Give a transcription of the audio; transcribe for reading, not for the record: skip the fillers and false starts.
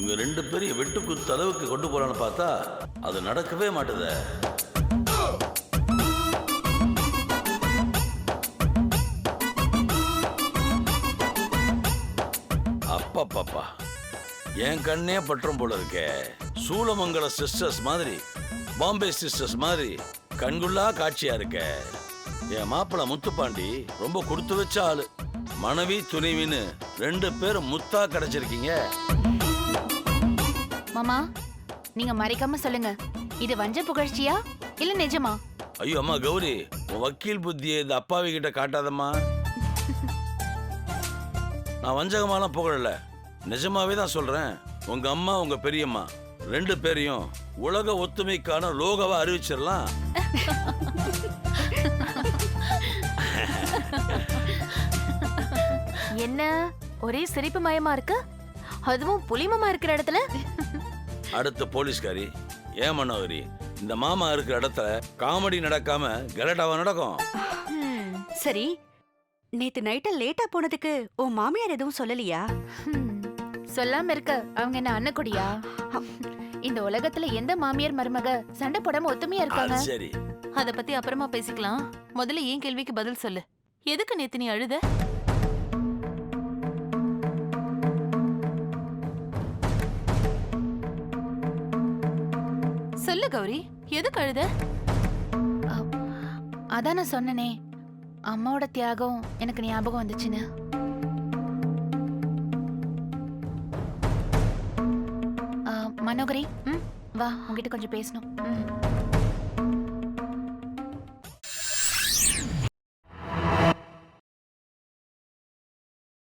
உங்க 2 பேரையும் வெட்டுக்குத்து அளவுக்கு கொண்டு போறான்னு பார்த்தா அது நடக்கவே மாட்டுதே. அப்பா என் கண்ணே பற்றும் போல இருக்கே. சூளமங்கல சிஸ்டர்ஸ் மாதிரி, பாம்பே சிஸ்டர்ஸ் மாதிரி கண்குள்ளா காட்சியா இருக்க. என் மாப்பிள்ள முத்துப்பாண்டி ரொம்ப கொடுத்து வச்ச ஆளு. மனைவி துணைவின்னு 2 பேரும் முத்தா கிடைச்சிருக்கீங்க. மாமா, நீங்க மறைக்காம சொல்லுங்க, இது வஞ்ச புகழ்ச்சியா இல்ல நிஜமா? ஐயோ அம்மா கௌரி, உன் வக்கீல் புத்தியை இந்த அப்பாவி கிட்ட காட்டாதம்மா. நான் வஞ்சகமாலாம் புகழல, நிஜமாவே தான் சொல்றேன். உங்க அம்மா உங்க பெரியம்மா 2 பேரையும் உலக ஒத்துமைக்கான லோகவா அறிவிச்சிடலாம். என்ன ஒரே சிரிப்பு மயமா இருக்கு, அதுவும் புலிமமா இருக்கிற இடத்துல. அடுத்த போலீஸ்காரி ஏன் மனோகரி, இந்த மாமா இருக்கிற இடத்துல காமெடி நடக்காம கலட்டாவா நடக்கும்? சரி, நேத்து நைட்டு லேட்டா போனதுக்கு உன் மாமியார் எதுவும் சொல்லலையா? சொல்லாம இருக்க அவங்க என்ன அண்ணக்குடியா? இந்த உலகத்துல எந்த மாமியார் மருமக சண்டை போடாம ஒத்துமையா இருக்காங்க? சரி, அத பத்தி அப்புறமா பேசிக்கலாம். முதல்ல ஏன் கேள்விக்கு பதில் சொல்லு. எதுக்கு நேத்து நீ அழுத? சொல்லு கௌரி, எதுக்கு அழுத? அதான் நான் சொன்னனே, அம்மாவோட தியாகம் எனக்கு ஞாபகம் வந்துச்சுன்னு. மனோகரி, வா, உங்ககிட்ட கொஞ்சம் பேசணும்.